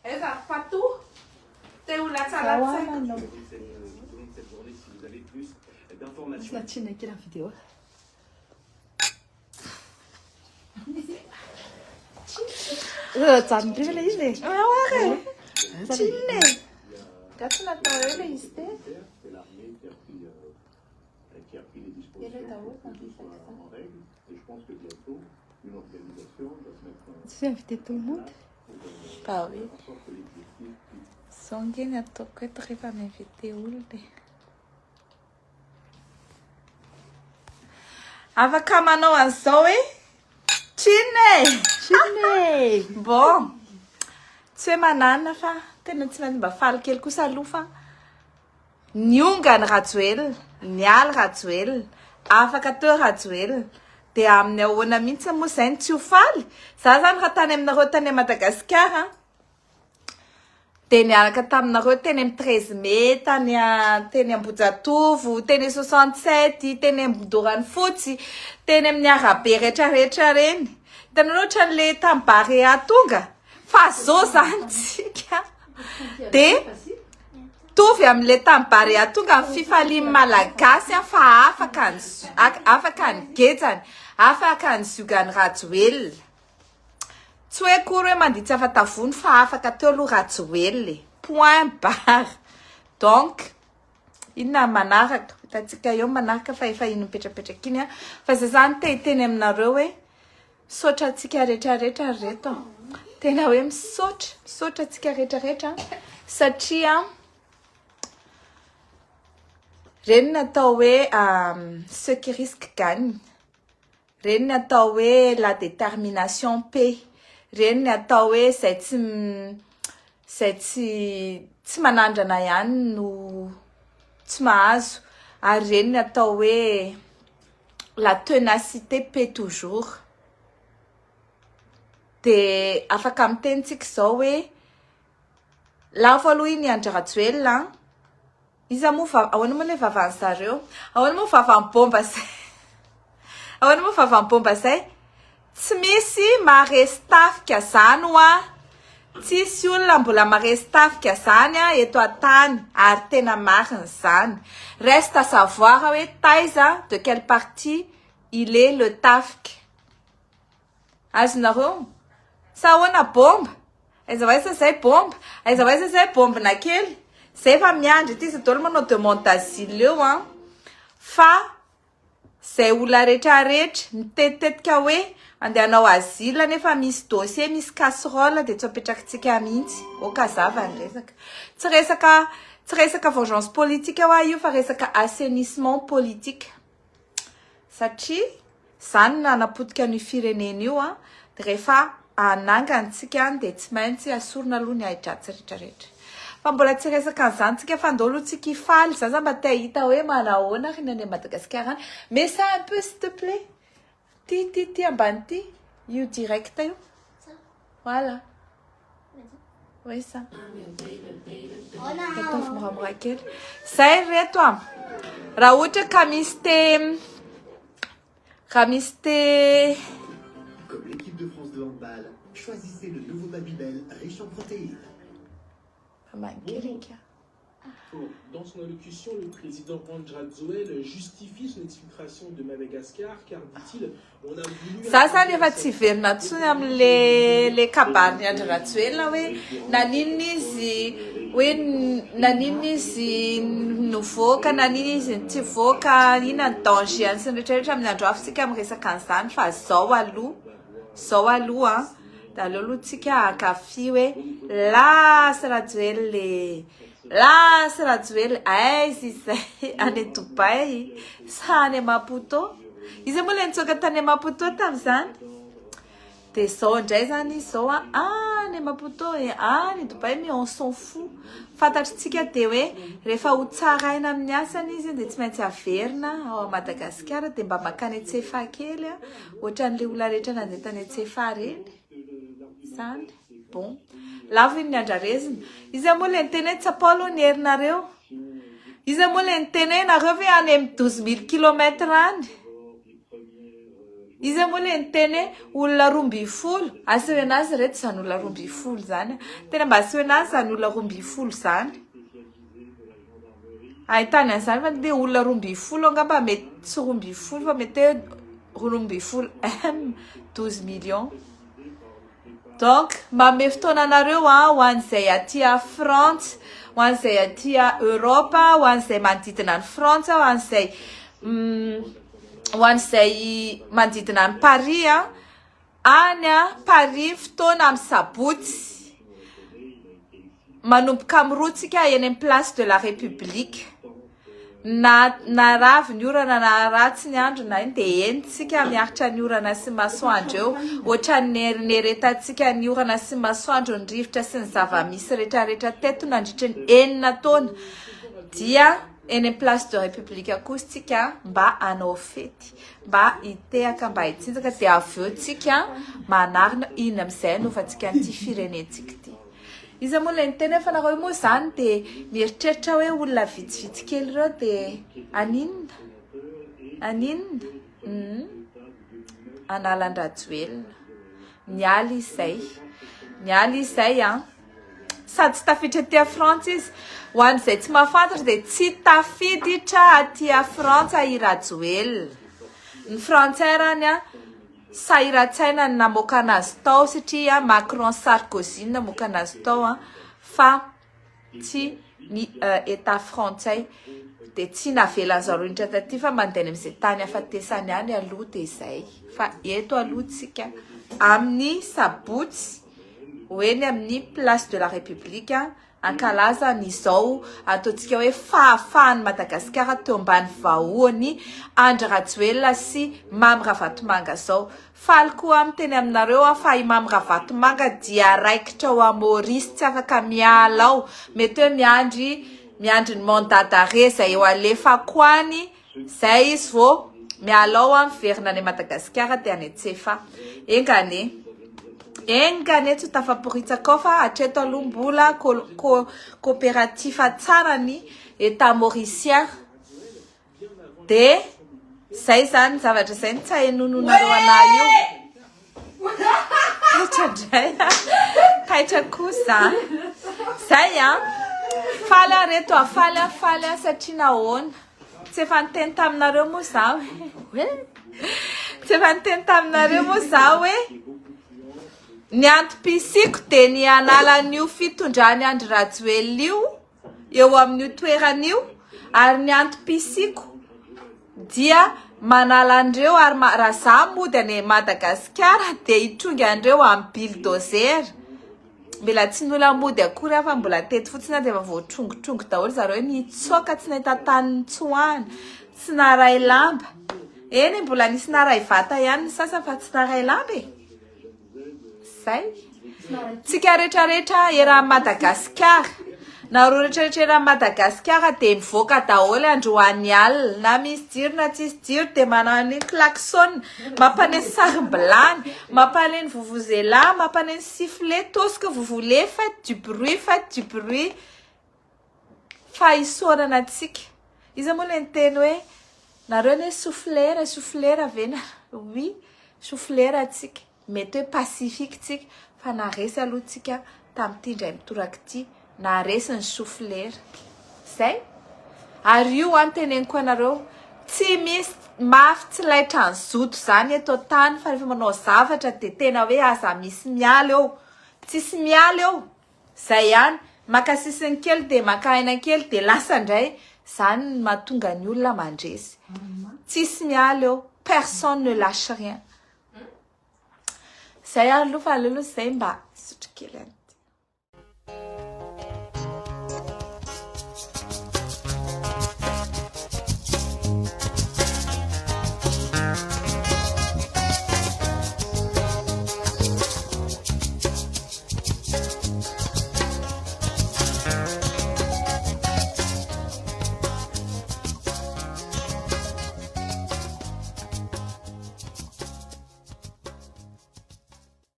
Eza patou. T'es où la salade sec? La Chine qui la vidéo. Tandri vile ile. Aware. Chine. Katuna tawele iste. Tu as invité tout le monde? Bah oui. Songine atoko etoriva m'inviter olona. Afaka manao an'izao e? Chine. Chine! Bon. Tsy hoe manana fa tena tsy maintsy mba faly kely kosa aloha fa nionga ny Rajoelina, nialy Rajoelina, afaka teo Rajoelina. Dia amin'ny ahoana mihitsy moa izay ny tsy ho faly. Za zany raha tany aminareo tany Madagasikara dia niaraka taminareo teny amin'ny 13 mai, teny Ambohijatovo, teny 67, teny Ambodorany Fotsy, teny amin'ny arabe rehetrarehetra reny. Hitanareo ohatran'ilay tamin'ny Barea tonga. Fa zao zany tsika. Dia tovy amin'ilay tamin'ny Barea tonga amin'ny fifalian'ny Malagasy fa afaka ny gejany, afaka ny ziogan'ny Rajoelina. Tsy hoe kory hoe manditsy afa-tavony fa afaka teo aloha Rajoelina. Point barre. Donc, inona manaraka? Hitantsika eo manaraka fa efa ino mipetrapetraka iny a. Fa zay zany teny aminareo hoe misaotra antsika rehetrarehetra reto. Tena hoe misaotra antsika rehetrarehetra satria reny natao hoe ceux qui risquent gagnent. Reny natao hoe la détermination paie. Reny natao hoe izay tsy manandrana ihany no tsy mahazo. Ary reny natao hoe la ténacité paie toujours. Dia afaka mitenitsika izao hoe lafo aloha iny Andry Rajoelina. Izy moa ahoana moa ilay vavan'ny zareo? Ahoana moa vavan'ny bomba izay? Ahoana moa vavan'ny bomba izay? Tsy misy maharesy tafika zany tsisy olona mbola maharesy tafika zany eto an-tany ary tena marina zany. Reste à savoir hoe taiza de quelle partie il est le tafika. Azonareo? Sa ahoana bomba? Aiza vai zay bomba? Aiza vai zay bombina kely? Zay efa miandry ity Isidore manao demande d'asile eo fa zay olona rehetrarehetra mitetika hoe andeha hanao asile nefa misy dossier, misy casserole dia tsy apetrakintsika mihitsy. Okazava ny resaka. Tsy resaka vengeance politique io fa resaka assainissement politique. Satria zany nanapotika ny firenena io dia rehefa anangantsika dia tsy maintsy asorina aloha ny ahidratsy rehetrarehetra. Fa mbola tsy resaka an'izany tsika fa andao aloha tsika hifaly. Za mba te hita hoe manahoana reny any Madagasikara. Mais ça un peu s'il te plaît. Ty ambany ty. Io direct io. Voilà. Oui ça. Ataovy moramora kely. Zay reto raha ohatra ka misy Comme l'équipe de France de handball, choisissez le nouveau Babybel riche en protéines. Dans son allocution, le président Andry Rajoelina justifie son exfiltration de Madagascar car, dit-il, on a voulu... Ça efa tsy verina tsony amin'le kabary Andry Rajoelina hoe nanina izy novoaka, nanina izy tsy voaka, inona ny danger sy ny rehetrarehetra amin'ny andro afitsika amin'ny resaka an'izany fa zao aloha da aleo aloha tsika ankafy hoe lasy Rajoelina aiza izay any Dubai sa any Maputo. Izy moa ilay nitsoaka tany Maputo tamin'izany. Dia zao indray zany izao any Maputo any Dubai mais on s'en fout. Fantatritsika dia hoe rehefa ho tsaraina amin'ny asany izy dia tsy maintsy averina ao Madagasikara dia mba makany Antsefa kely ohatran'ilay olona rehetra nandeha tany Antsefa reny. Zany. Bon. Lavo iny andrarezina. Izy moa ilay niteny tsapaolo ny herinareo. Izy moa ilay niteny nareo ve any amin'ny 12 000 kilomètres any. izy amony ny teny olona 12 aseho anazy reto zany olona 12 zany tena mba aseho anazy zany olona 12 zany ahitany an'izany fa dia olona 12 angamba mety tsy 12 fa mety 12 12 millions donc mba ame fotoana anareo ho an'izay aty a France ho an'izay aty a Europe ho an'izay manodidina ny France ho an'izay ho an'izay manodidina ny Paris any Paris fotoana amin'ny sabotsy manomboka amin'ny roatsika eny amin'ny place de la République na ravy ny orana na ratsy ny andro na dia entsika miaritra ny orana sy masoandro eo ohatra ny retantsika ny orana sy masoandro ny rivotra sy ny zava-misy rehetrarehetra teto nandritra ny 9 taona dia eny amin'ny place de République akositsika mba anao fety mba hitehaka mba hitsinjaka dia avy eo tsika manarina iny amin'izay anaovantsika an'ity firenentsika ity izy moa ilay ny teny efa nareo moa zany dia mieritreritra hoe olona vitsivitsy kely ireo dia aninona Analan-Rajoelina nialy izay sady tsy tafiditra aty a France izy ho an'izay tsy mahafantatra dia tsy tafiditra aty a France i Rajoelina ny frantsay rany sahiran-tsaina ny namoaka anazy tao satria Macron Sarkozy namoaka anazy tao fa tsy ny état frantsay dia tsy navela zareo indra taty fa mandena amin'izay tany afatesany any aloha dia izay fa eto aloha tsika amin'ny sabotsy hoeny amin'ny place de la République ankalaza n'izao ataontsika hoe fahafahany Madagasikara teo ambany vahoany Andry Rajoelina sy Mamy Ravatomanga zao faly koa amin'ny teny aminareo fa i Mamy Ravatomanga dia raikitra ao a Maurice tsy afaka miala ao mety hoe miandry ny mandat d'arrêt zay eo alefako any zay izy vao miala ao miverina any Madagasikara dia any Antsefa engane tsy tafaporitsaka ao fa hatreto aloha mbola coopératif tsara ny état mauricien dia zay zany zavatra zay tsy hahenononareo anahy io kaitra kosa zay faly reto faly satria nahoana tsy efa niteny taminareo moa za hoe ny antom-pisiko dia ny analan'io fitondrany Andry Rajoelina io eo amin'io toeran'io ary ny antom-pisiko dia manala andreo ary raha za mody any Madagasikara dia hitronga andreo amin'ny bulldozer mbola tsy nola mody akory fa mbola teto fotsiny dia efa voatrongotrongotrongo daholo zareo nitsoaka tsy nahita tany nitsoahana tsy naray lamba eny mbola nisy naray vata ihany ny sasany fa tsy naray lamba zay tsika rehetrarehetra era Madagasikara nareo rehetrarehetra era Madagasikara dia mivoaka daholo androany alina na misy jiro na tsisy jiro dia manao ny klaxon mampaneny sarimbilany mampaneny vuvuzela mampaneny sifflet tosika vous voulez faites du bruit fa isorana atsika izy moa ny teny hoe nareo ny souffleur vena oui souffleur atsika mety hoe pacifique tsika fa naresy aloha tsika tamin'ity indray mitoraka ity naresy ny souffleur zay ary io anteneniko anareo tsy misy mafy tsy laitra ny zoto zany eto tany fa rehefa manao zavatra dia tena hoe aza misy miala eo tsisy miala eo zay ihany maka sisiny kely dia maka aina kely dia lasa indray zany mahatonga ny olona mandresy tsisy miala eo personne ne lâche rien zay aloha fa aleloha zay mba sotro kely